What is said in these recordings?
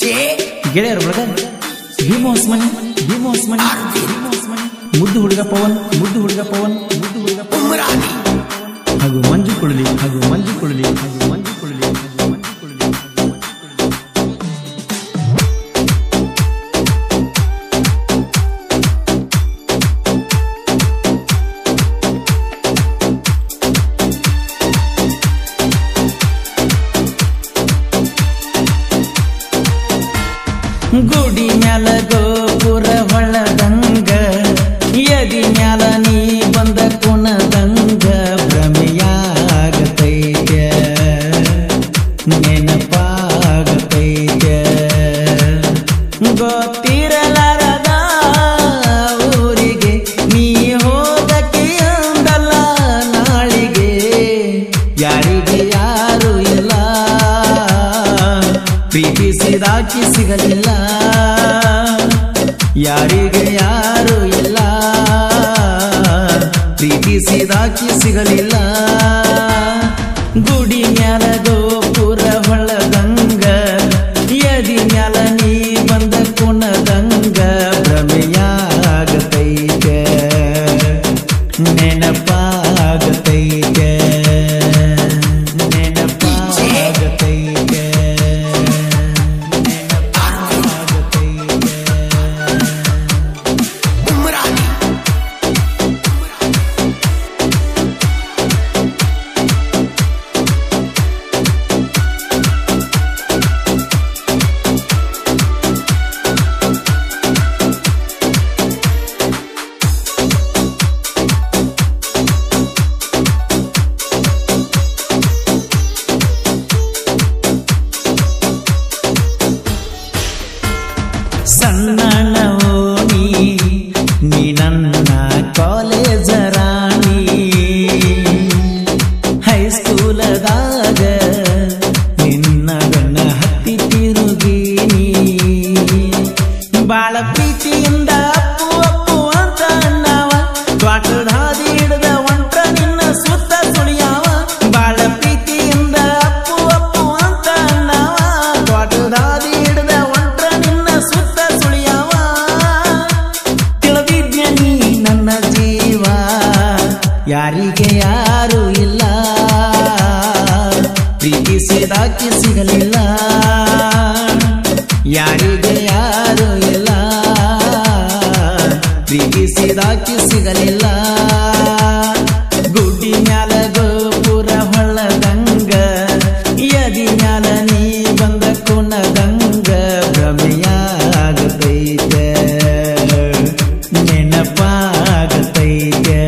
ಗೆಳೆಯರು ಬ್ರದರ್ ಭೀಮೋಸ್ ಮನಿ ಮುದ್ದು ಹುಡುಗ ಪವನ್ ಹಾಗೂ ಮಂಜು ಕುಳಲಿ ಗುಡಿ ಮ್ಯಾಲ ಗೋಪುರ ಹೊಳದಂಗ ಎದಿ ಮ್ಯಾಲ ನೀ ಬಂದ ಕುಣದಂಗ ಭ್ರಮೆಯಾಗತೈತೆ ನೆನಪಾಗತೈತೆ ಗೊತ್ತಿರಲಾರದ ಊರಿಗೆ ನೀ ಹೋಗಕ್ಕೆ ಅಂದಲ್ಲ ನಾಳಿಗೆ ಯಾರಿಗೆ ಯಾರು ಇಲ್ಲ ಪ್ರೀತಿಸಿದಾಕಿ ಸಿಗಲಿಲ್ಲ ಯಾರಿಗೆ ಯಾರು ಇಲ್ಲ ಪ್ರೀತಿಸಿದಾಕಿ ಸಿಗಲಿಲ್ಲ ಗುಡಿ ಮ್ಯಾಲ ಗೋಪುರ ಹೊಳದಂಗ ಎದಿ ಮ್ಯಾಲ ನೀ ಬಂದ ಕುಣದಂಗ ಭ್ರಮೆಯಾಗತೈತೆ ನೆನಪಾಗತೈತೆ ಸಣ್ಣ ಓಣಿ ನೀ ನನ್ನ ಕಾಲೇಜ ರಾಣಿ ಹೈಸ್ಕೂಲದಾಗ ನಿನ್ನ ಗಣ್ಣ ಹತ್ತಿ ತಿರುಗೀನಿ ಬಾಳ ಪ್ರೀತಿಯಿಂದ ಅಪ್ಪು ಅಂತ ಅಣ್ಣವ ತ್ವಾಟದ ಹಾದಿ ಹಿಡ್ದ ಒಂಟ್ರ ನಿನ್ನ ಸುತ್ತ ಸುಳಿಯಾವ ಬಾಳ ಪ್ರೀತಿಯಿಂದ ಅಪ್ಪು ಅಂತ ಅಣ್ಣವ ತ್ವಾಟದ ಹಾದಿ ಹಿಡ್ದ ಒಂಟ್ರ ನಿನ್ನ ಸುತ್ತ ಯಾರಿಗೆ ಯಾರು ಇಲ್ಲ ಪ್ರೀತಿಸಿದಾಕಿ ಸಿಗಲಿಲ್ಲ ಯಾರಿಗೆ ಯಾರು ಇಲ್ಲ ಪ್ರೀತಿಸಿದಾಕಿ ಸಿಗಲಿಲ್ಲ ಗುಡಿ ಮ್ಯಾಲ ಗೋಪುರ ಹೊಳದಂಗ ಎದಿ ಮ್ಯಾಲ ನೀ ಬಂದ ಕುಣದಂಗ ಭ್ರಮೆಯಾಗತೈತೆ ನೆನಪಾಗತೈತೆ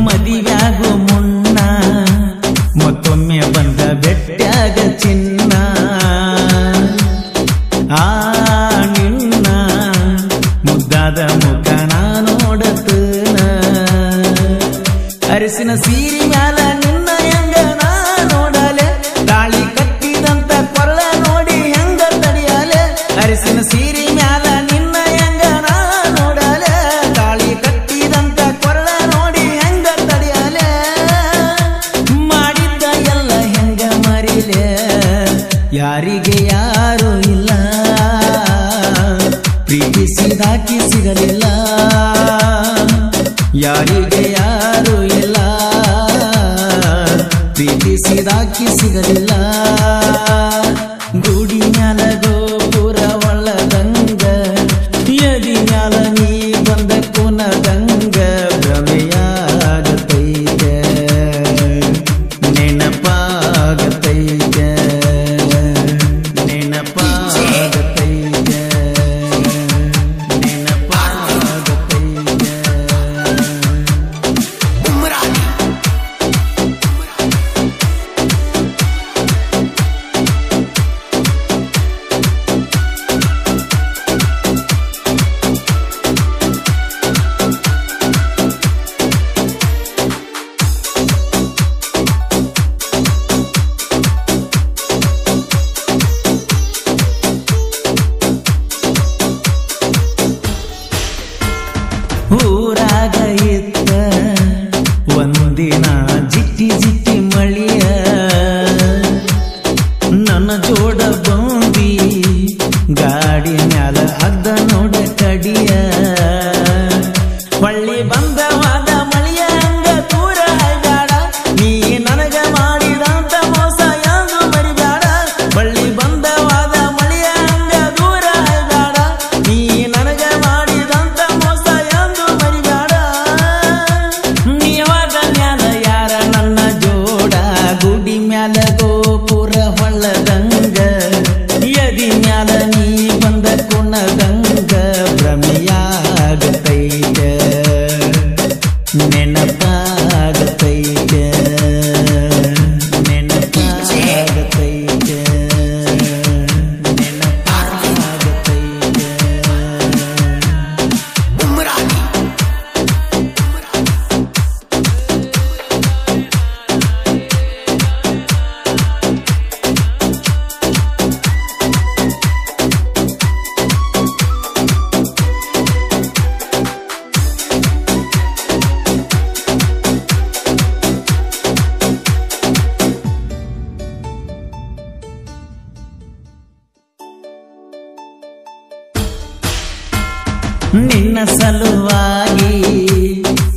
ಮದಿವ್ಯಾಗೋ ಮುನ್ನ ಮತ್ತೊಮ್ಮೆ ಬಂದ ಬೆಟ್ಟ್ಯಾಗ ಚಿನ್ನ ಆ ನಿನ್ನ ಮುದ್ದಾದ ಮುಖ ನೋಡತನ ಅರಿಸಿನ ಸೀರಿ ಮ್ಯಾಲ ನಿನ್ನ ಹೆಂಗ ನಾ ನೋಡಲೆ ತಾಳಿ ಕಟ್ಟಿದಂತ ಕೊರಳ ನೋಡಿ ಹೆಂಗ ತಡಿಯಲೆ ಅರಿಸಿನ ಸೀರಿ ಮ್ಯಾಲ ನಿನ್ನ ಹೆಂಗ ನಾ ನೋಡಲೆ ತಾಳಿ ಕಟ್ಟಿದಂತ ಕೊರಳ ನೋಡಿ ಮಾಡಿದ್ದ ಎಲ್ಲ ಹೆಂಗ ಮರಿಲೆ ಯಾರಿಗೆ ಯಾರು ಇಲ್ಲ ಪ್ರೀತಿಸಿದಾಕಿ ಸಿಗಲಿಲ್ಲ ಯಾರಿಗೆ ಯಾರು ಇಲ್ಲ ಪ್ರೀತಿಸಿದಾಕಿ ಸಿಗಲಿಲ್ಲ ಗುಡಿ ಮ್ಯಾಲ ಗೋಪುರ ಒಳದಂಗ ಎದಿ ಮ್ಯಾಲ ನೀ ಬಂದ ಕುಣದಂಗ ಭ್ರಮೆಯಾಗತೈತೆ ನೆನಪಾಗತೈತೆ ನೆನಪಾಗತೈತೆ ಊರಾಗ ಇತ್ತ ಒಂದಿನ ಜಿಟ್ಟಿ ಜಿಟ್ಟಿ ಮಳಿಯ ನನ್ನ ಜೋಡ ಬಂದಿ ಗಾಡಿ ಮ್ಯಾಲ ಅದ್ದ ನೋಡ ಕಡಿಯ ಹೊಳ್ಳಿ ಬಂದವಾದ ಮಳಿಯ ಹಂಗ ದೂರ ಬ್ಯಾಡ ನೀ ನನಗ ಮಾಡಿದಂತ ಮೋಸ ಎಂದು ಮರಿಬ್ಯಾಡ ಹೊಳ್ಳಿ ಬಂದವಾದ ಮಳಿಯ ಹಂಗ ದೂರ ಬ್ಯಾಡ ನೀ ನನಗ ಮಾಡಿದಂತ ಮೋಸ ಎಂದು ಮರಿಬ್ಯಾಡ ನೀವಾದ ಮ್ಯಾಲ ಯಾರ ನನ್ನ ಜೋಡ ಗುಡಿ ಮ್ಯಾಲ ಗೋಪುರ ಹೊಳ್ಳದಂಗ ಯದಿ ಮ್ಯಾಲ ನೀ ಬಂದ ಕುಣದಂಗ ಭ್ರಮೆಯಾಗತೈತ ನೆನಪಾಗತೈತ ನೆನಪಾಗತೈತ ನೆನಪಾಗತೈತ ನಿನ್ನ ಸಲುವಾಗಿ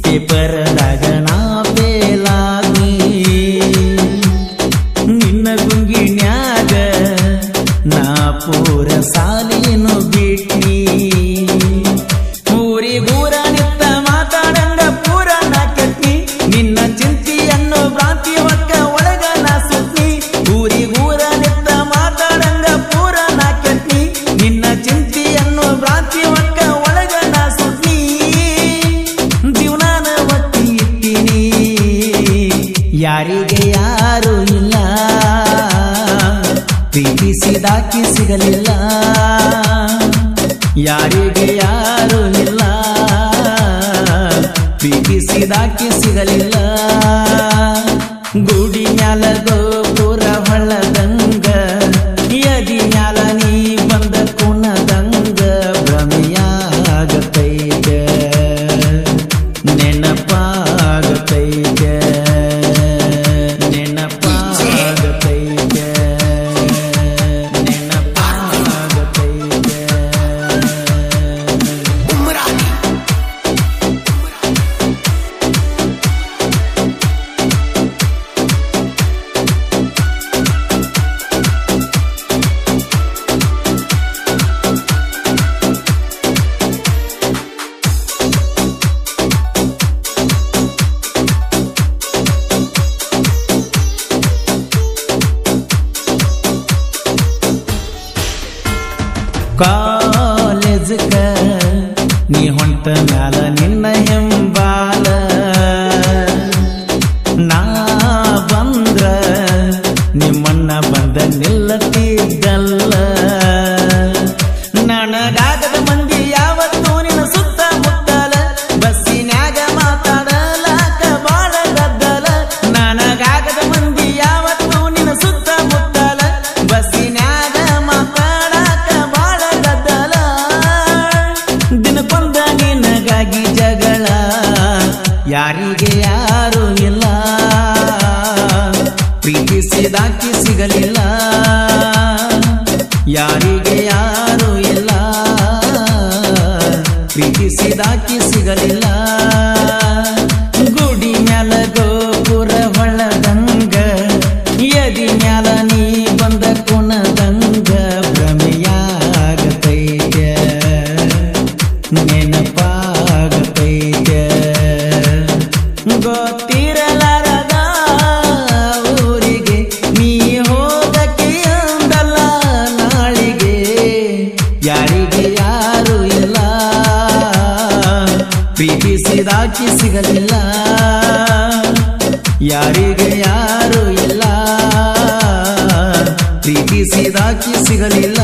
ಪೇಪರ್ದಾಗ ನಾ ಬೇಲಾಗಿ ನಿನ್ನ ಗುಂಗಿನ್ಯಾಗ ನಾ ಪೂರ ಸಾಲಿನು ಬಿಟ್ನಿ ಊರಿಗೂರ ನಿತ್ತ ಮಾತಾಡಂಗ ಪೂರ ನಾ ಕೆಟ್ನಿ ನಿನ್ನ ಚಿಂತಿಯನ್ನು ಭ್ರಾಂತಿ ಒಕ್ಕ ಒಳಗ ನಾ ಸುತ್ನಿ ಊರಿಗೂರ ನಿತ್ತ ಮಾತಾಡಂಗ ಪೂರ ನಾ ಕೆಟ್ನಿ ನಿನ್ನ ಚಿಂತಿಯನ್ನು ಭ್ರಾಂತಿ ಒಕ್ಕ ಯಾರಿಗೆ ಯಾರು ಇಲ್ಲ ಪ್ರೀತಿಸಿದಾಕಿ ಸಿಗಲಿಲ್ಲ ಯಾರಿಗೆ ಯಾರು ಇಲ್ಲ ಪ್ರೀತಿಸಿದಾಕಿ ಸಿಗಲಿಲ್ಲ ಗುಡಿ ಮ್ಯಾಲ ಗೋಪುರ ಹೊಳ್ಳದಂಗ ಯದಿ ಮ್ಯಾಲ ನೀ ಬಂದ ಕುಣದಂಗ ಭ್ರಮೆಯಾಗತೈತ ನೆನಪಾಗತೈತ ಕಾಲೇಜಕ ನೀ ಹೊಂಟ ಮ್ಯಾಲ ನಿನ್ನ ಹೆಂಬಾಲ ನಾ ಬಂದ್ರ ನಿಮ್ಮಣ್ಣ ಬಂದ ನಿಲ್ಲತಿದ್ದಲ್ಲ ನನಗಾಗದ ಮಂದಿ ಯಾವತ್ತೂ ನಿನ್ನ ಸುತ್ತ ಮುತ್ತಲ ಬಸ್ಸಿನ್ಯಾಗ ಮಾತಾಡಲಾಕ ಬಾಳ ಗದ್ದಲ ನನಗಾಗದ ಮಂದಿ ಯಾವತ್ತೂ ನಿನ್ನ ಸುತ್ತ ಮುತ್ತಲ ಬಸ್ಸಿನ್ಯಾಗ ದಿನಕ್ಕೊಂದ ನಿನಗಾಗಿ ಜಗಳ ಯಾರಿಗೆ ಯಾರು ಇಲ್ಲ ಪ್ರೀತಿಸಿದಾಕಿ ಸಿಗಲಿಲ್ಲ ಯಾರಿಗೆ ಯಾರು ಇಲ್ಲ ಪ್ರೀತಿಸಿದಾಕಿ ಸಿಗಲಿಲ್ಲ ಗುಡಿ ಮ್ಯಾಲ ಗೋಪುರ ಹೊಳ್ಳದಂಗ ಯದಿ ಮ್ಯಾಲ ನೀ ಬಂದ ಕುಣದಂಗ ಭ್ರಮೆಯಾಗತೈತ ನೆನಪಾಗತೈತ ಗೊತ್ತಿರಲಾರದ ಊರಿಗೆ ನೀ ಹೋಗಕ್ಕೆ ಅಂದಲ್ಲ ನಾಳಿಗೆ ಯಾರಿಗೆ ಯಾರು ಇಲ್ಲ ಪ್ರೀತಿಸಿದಾಕಿ ಸಿಗಲಿಲ್ಲ ಯಾರಿಗೆ ಯಾರು ಇಲ್ಲ ಪ್ರೀತಿಸಿದಾಕಿ ಸಿಗಲಿಲ್ಲ